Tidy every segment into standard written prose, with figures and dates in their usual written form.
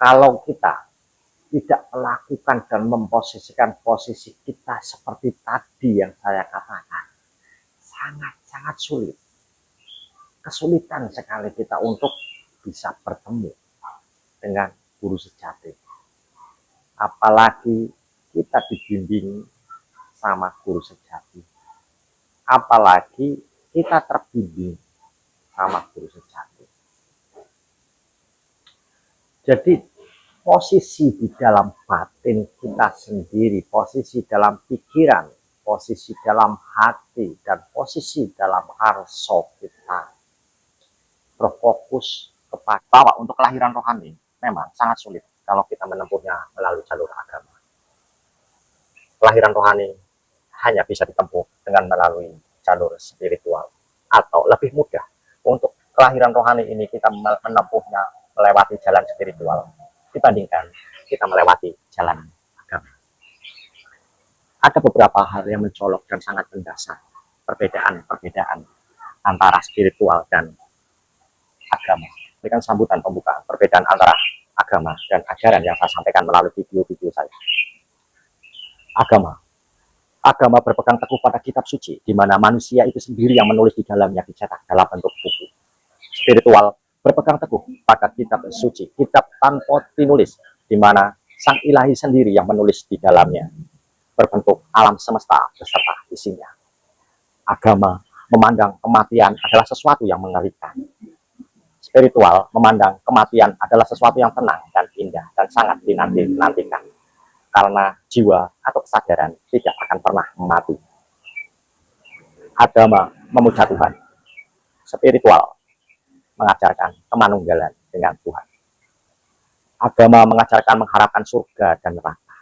Kalau kita tidak melakukan dan memposisikan posisi kita seperti tadi yang saya katakan, sangat-sangat sulit. Kesulitan sekali kita untuk bisa bertemu dengan guru sejati. Apalagi kita dibimbing sama guru sejati. Apalagi kita terbimbing sama guru sejati. Jadi posisi di dalam batin kita sendiri, posisi dalam pikiran, posisi dalam hati, dan posisi dalam arso kita berfokus kepada bahwa untuk kelahiran rohani memang sangat sulit kalau kita menempuhnya melalui jalur agama. Kelahiran rohani hanya bisa ditempuh dengan melalui jalur spiritual, atau lebih mudah untuk kelahiran rohani ini kita menempuhnya melewati jalan spiritual dibandingkan kita melewati jalan agama. Ada beberapa hal yang mencolok dan sangat mendasar, perbedaan antara spiritual dan agama. Berikan sambutan pembukaan perbedaan antara agama dan ajaran yang saya sampaikan melalui video-video saya. Agama berpegang teguh pada kitab suci, di mana manusia itu sendiri yang menulis di dalamnya, dicetak dalam bentuk buku. Spiritual berpegang teguh pada kitab suci, kitab tanpa tinulis, di mana sang ilahi sendiri yang menulis di dalamnya, berbentuk alam semesta beserta isinya. Agama memandang kematian adalah sesuatu yang mengerikan. Spiritual memandang kematian adalah sesuatu yang tenang dan indah dan sangat dinantikan, karena jiwa atau kesadaran tidak akan pernah mati. Agama memuja Tuhan. Spiritual mengajarkan kemanunggalan dengan Tuhan. Agama mengajarkan mengharapkan surga dan neraka.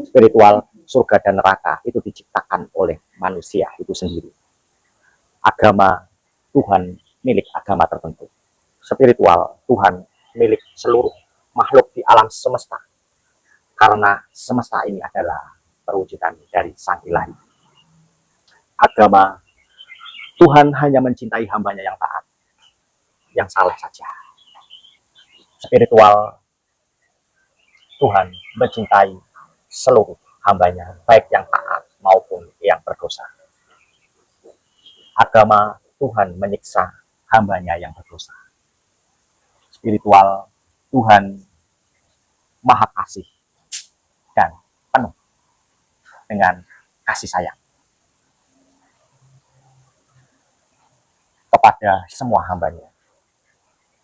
Spiritual, surga dan neraka itu diciptakan oleh manusia itu sendiri. Agama, Tuhan milik agama tertentu. Spiritual, Tuhan milik seluruh makhluk di alam semesta. Karena semesta ini adalah perwujudan dari Sang Ilahi. Agama, Tuhan hanya mencintai hambanya yang taat, yang salah saja. Spiritual, Tuhan mencintai seluruh hambanya, baik yang taat maupun yang berdosa. Agama, Tuhan menyiksa hambanya yang berdosa. Spiritual, Tuhan maha kasih dan penuh dengan kasih sayang kepada semua hambanya.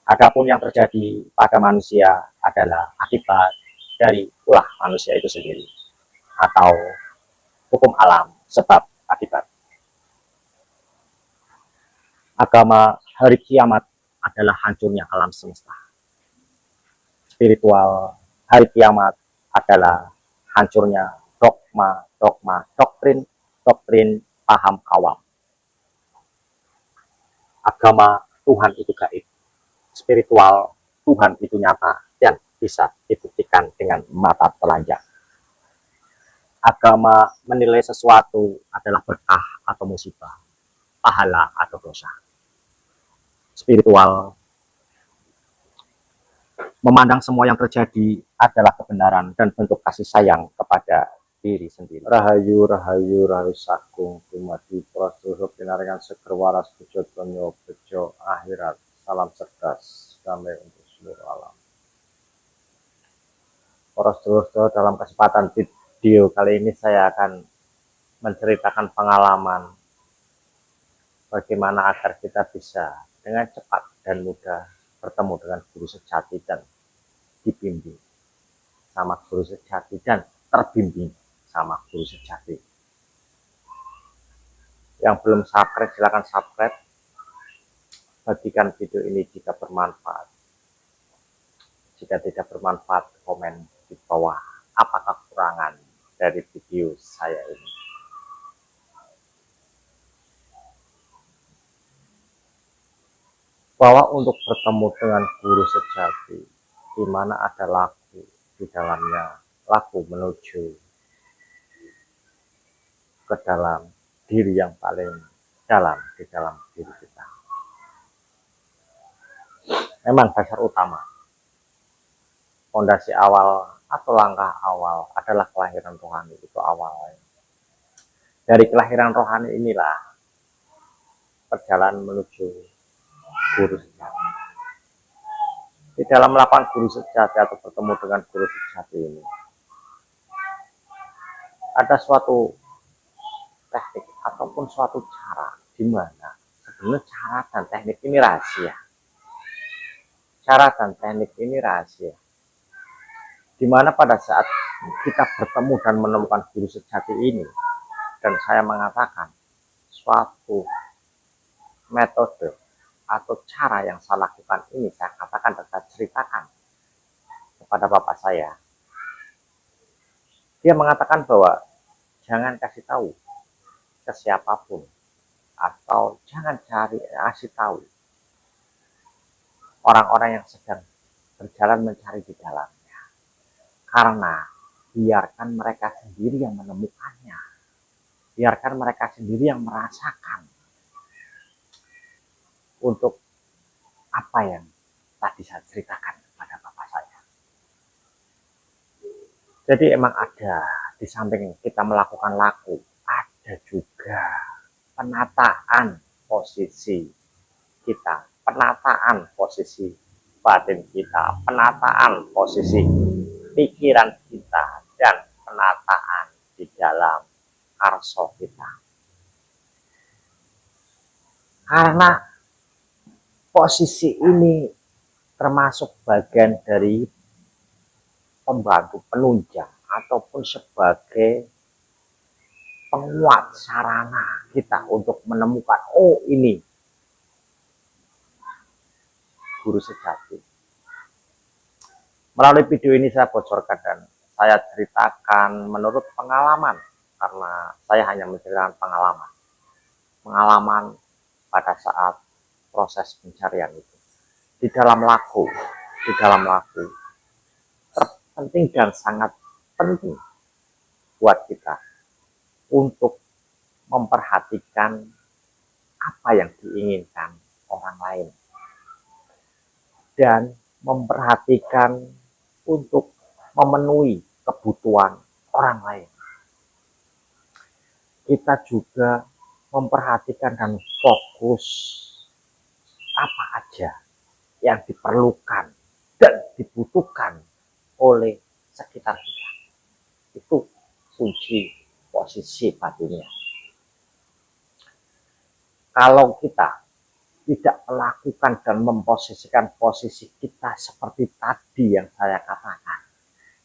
Apapun yang terjadi pada manusia adalah akibat dari ulah manusia itu sendiri, atau hukum alam sebab akibat. Agama, hari kiamat adalah hancurnya alam semesta. Spiritual, hari kiamat adalah hancurnya doktrin paham awam. Agama, Tuhan itu gaib. Spiritual, Tuhan itu nyata dan bisa dibuktikan dengan mata telanjang. Agama menilai sesuatu adalah berkah atau musibah, pahala atau dosa. Spiritual memandang semua yang terjadi adalah kebenaran dan bentuk kasih sayang kepada diri sendiri. Rahayu, rahayu, rahayu sakung, kumati, prasturup, pinaringan seger waras, bejo, tonyo, bejo, akhirat. Salam cerdas, damai untuk seluruh alam. Para sedulur-sedulur, dalam kesempatan video kali ini saya akan menceritakan pengalaman bagaimana agar kita bisa dengan cepat dan mudah bertemu dengan guru sejati dan dibimbing sama guru sejati dan terbimbing sama guru sejati. Yang belum subscribe silahkan subscribe. Bagikan video ini jika bermanfaat. Jika tidak bermanfaat, komen di bawah apa kekurangan dari video saya ini. Bahwa untuk bertemu dengan guru sejati, di mana ada lagu di dalamnya, lagu menuju ke dalam diri yang paling dalam di dalam diri kita. Memang dasar utama Fondasi awal atau langkah awal adalah kelahiran rohani, itu awalnya. Dari kelahiran rohani inilah perjalanan menuju guru sejati. Di dalam melakukan guru sejati atau bertemu dengan guru sejati ini, ada suatu teknik ataupun suatu cara di mana sebenarnya cara dan teknik ini rahasia. Cara dan teknik ini rahasia. Di mana pada saat kita bertemu dan menemukan guru sejati ini, dan saya mengatakan suatu metode atau cara yang saya lakukan ini, saya katakan dan saya ceritakan kepada bapak saya. Dia mengatakan bahwa jangan kasih tahu ke siapapun, atau jangan kasih tahu orang-orang yang sedang berjalan mencari di dalamnya, karena biarkan mereka sendiri yang menemukannya, biarkan mereka sendiri yang merasakan untuk apa yang tadi saya ceritakan kepada bapak saya. Jadi emang ada, di samping kita melakukan laku, ada juga penataan posisi kita, penataan posisi batin kita, penataan posisi pikiran kita, dan penataan di dalam karso kita. Karena posisi ini termasuk bagian dari pembantu penunjang ataupun sebagai penguat sarana kita untuk menemukan, oh ini guru sejati. Melalui video ini saya bocorkan dan saya ceritakan menurut pengalaman, karena saya hanya menceritakan pengalaman pada saat proses pencarian itu. Di dalam laku terpenting dan sangat penting buat kita untuk memperhatikan apa yang diinginkan orang lain dan memperhatikan untuk memenuhi kebutuhan orang lain. Kita juga memperhatikan dan fokus apa aja yang diperlukan dan dibutuhkan oleh sekitar kita. Itu kunci posisi batinnya. Kalau kita tidak melakukan dan memposisikan posisi kita seperti tadi yang saya katakan,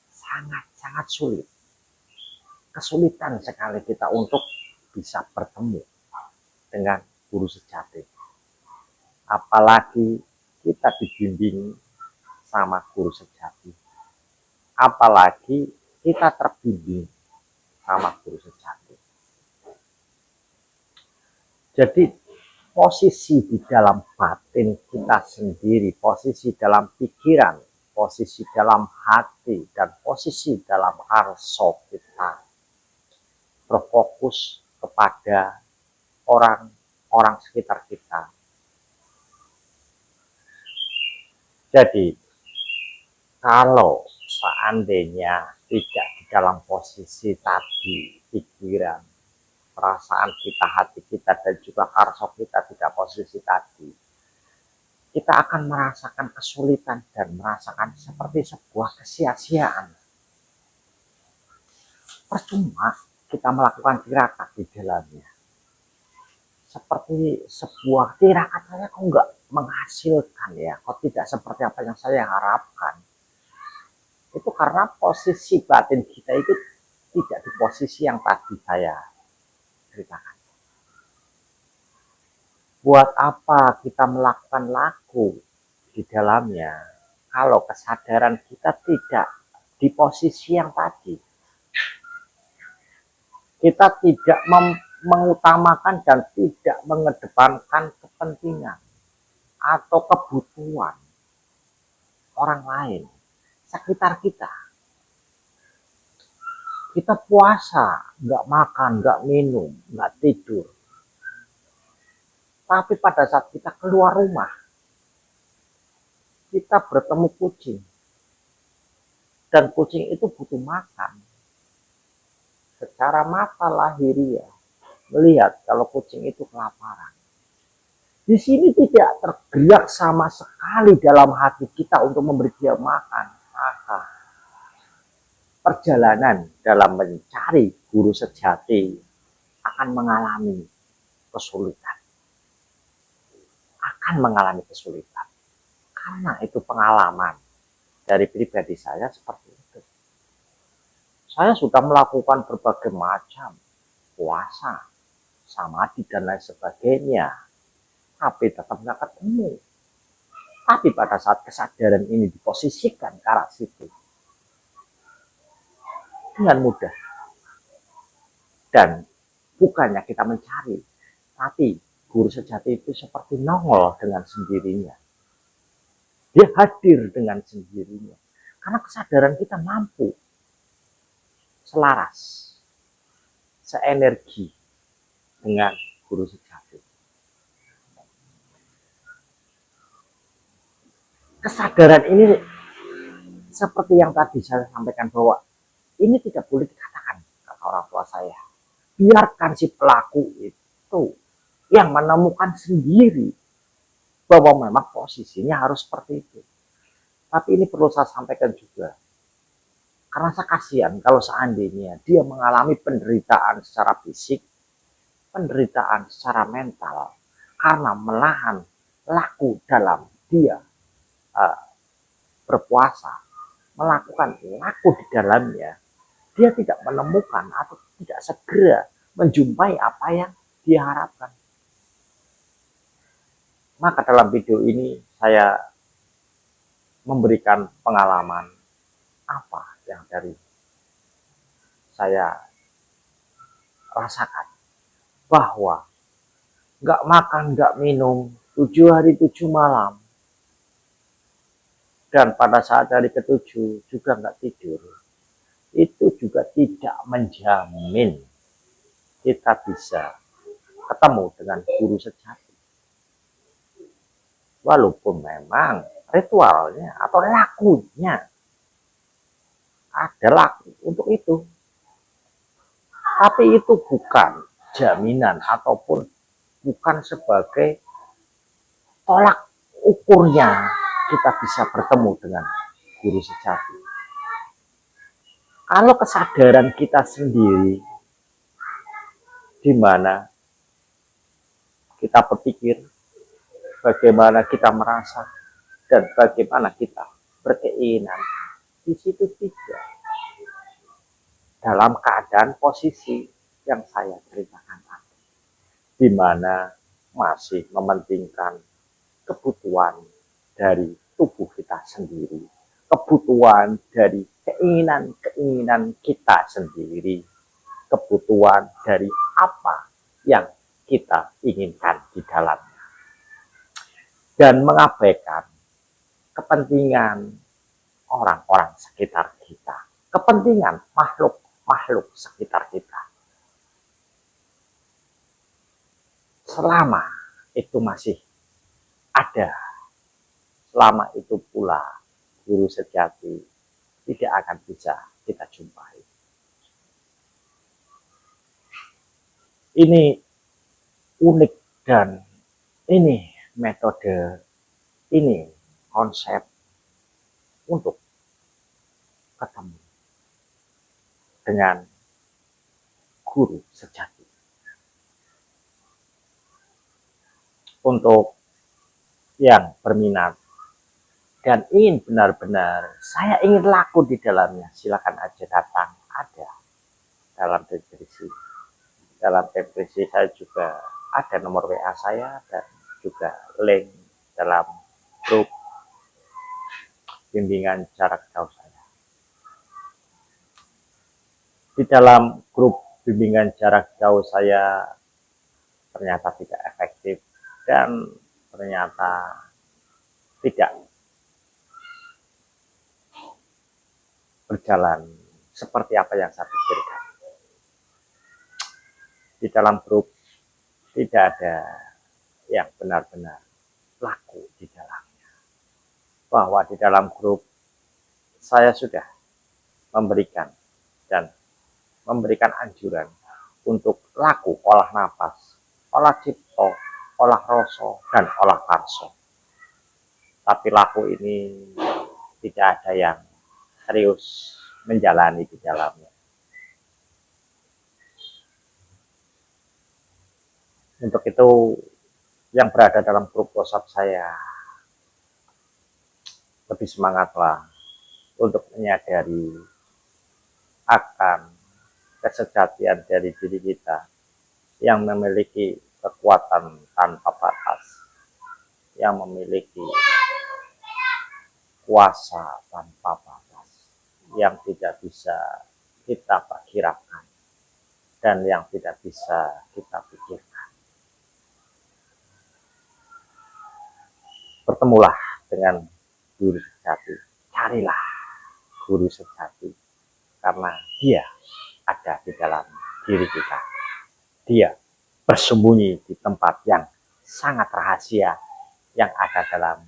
sangat-sangat sulit. Kesulitan sekali kita untuk bisa bertemu dengan guru sejati. Apalagi kita dibimbing sama guru sejati. Apalagi kita terbimbing sama guru sejati. Jadi posisi di dalam batin kita sendiri, posisi dalam pikiran, posisi dalam hati, dan posisi dalam arso kita berfokus kepada orang-orang sekitar kita. Jadi kalau seandainya tidak di dalam posisi tadi, pikiran, perasaan kita, hati kita, dan juga karso kita tidak posisi tadi, kita akan merasakan kesulitan dan merasakan seperti sebuah kesia-siaan. Percuma kita melakukan tirakat di dalamnya. Seperti sebuah tirakat saya kok nggak menghasilkan ya, kok tidak seperti apa yang saya harapkan. Itu karena posisi batin kita itu tidak di posisi yang tadi saya ceritakan. Buat apa kita melakukan laku di dalamnya kalau kesadaran kita tidak di posisi yang tadi? Kita tidak mengutamakan dan tidak mengedepankan kepentingan atau kebutuhan orang lain sekitar kita. Kita puasa, nggak makan, nggak minum, nggak tidur. Tapi pada saat kita keluar rumah, kita bertemu kucing. Dan kucing itu butuh makan. Secara mata lahiriah melihat kalau kucing itu kelaparan. Di sini tidak tergerak sama sekali dalam hati kita untuk memberi dia makan. Maka perjalanan dalam mencari guru sejati akan mengalami kesulitan. Akan mengalami kesulitan. Karena itu pengalaman dari pribadi saya seperti itu. Saya sudah melakukan berbagai macam puasa, samadhi dan lain sebagainya, tapi tetap nggak ketemu. Tapi pada saat kesadaran ini diposisikan ke arah situ, dengan mudah. Dan bukannya kita mencari, tapi guru sejati itu seperti nongol dengan sendirinya. Dia hadir dengan sendirinya. Karena kesadaran kita mampu selaras, seenergi dengan guru sejati. Kesadaran ini seperti yang tadi saya sampaikan bahwa ini tidak boleh dikatakan, kata orang tua saya. Biarkan si pelaku itu yang menemukan sendiri bahwa memang posisinya harus seperti itu. Tapi ini perlu saya sampaikan juga. Karena saya kasihan kalau seandainya dia mengalami penderitaan secara fisik, penderitaan secara mental, karena menahan laku dalam dia berpuasa, melakukan laku di dalamnya, dia tidak menemukan atau tidak segera menjumpai apa yang dia harapkan. Maka dalam video ini saya memberikan pengalaman apa yang dari saya rasakan, bahwa nggak makan, nggak minum 7 hari 7 malam, dan pada saat hari ke-7 juga nggak tidur, itu juga tidak menjamin kita bisa ketemu dengan guru sejati. Walaupun memang ritualnya atau lakunya ada laku untuk itu, tapi itu bukan jaminan ataupun bukan sebagai tolak ukurnya kita bisa bertemu dengan guru sejati. Kalau kesadaran kita sendiri, di mana kita berpikir, bagaimana kita merasa, dan bagaimana kita berkeinginan, di situ tidak dalam keadaan posisi yang saya ceritakan tadi, di mana masih mementingkan kebutuhan dari tubuh kita sendiri, kebutuhan dari keinginan-keinginan kita sendiri, kebutuhan dari apa yang kita inginkan di dalamnya, dan mengabaikan kepentingan orang-orang sekitar kita, kepentingan makhluk-makhluk sekitar kita. Selama itu masih ada, selama itu pula guru sejati tidak akan bisa kita jumpai. Ini unik dan ini metode, ini konsep untuk ketemu dengan guru sejati. Untuk yang berminat dan ingin benar-benar saya ingin laku di dalamnya, silakan aja datang, ada dalam deskripsi. Dalam deskripsi saya juga ada nomor WA saya dan juga link dalam grup bimbingan jarak jauh saya. Di dalam grup bimbingan jarak jauh saya ternyata tidak efektif dan ternyata tidak berjalan seperti apa yang saya pikirkan. Di dalam grup tidak ada yang benar-benar laku di dalamnya. Bahwa di dalam grup saya sudah memberikan dan memberikan anjuran untuk laku olah napas, olah cipto, olah rasa, dan olah karso. Tapi laku ini tidak ada yang serius menjalani di dalamnya. Untuk itu, yang berada dalam grup WhatsApp saya lebih semangatlah untuk menyadari akan kesejatian dari diri kita yang memiliki kekuatan tanpa batas, yang memiliki kuasa tanpa batas, yang tidak bisa kita perkirakan dan yang tidak bisa kita pikirkan. Bertemulah dengan guru sejati, carilah guru sejati, karena dia ada di dalam diri kita. Dia bersembunyi di tempat yang sangat rahasia yang ada dalam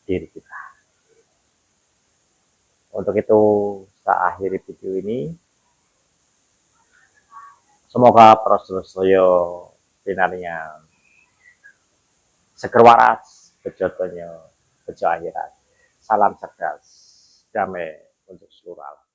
diri kita. Untuk itu, saya akhiri video ini. Semoga Prasetyo pinarnya seger waras, bejo donya, bejo akhirat. Salam cerdas, damai untuk seluruh alam.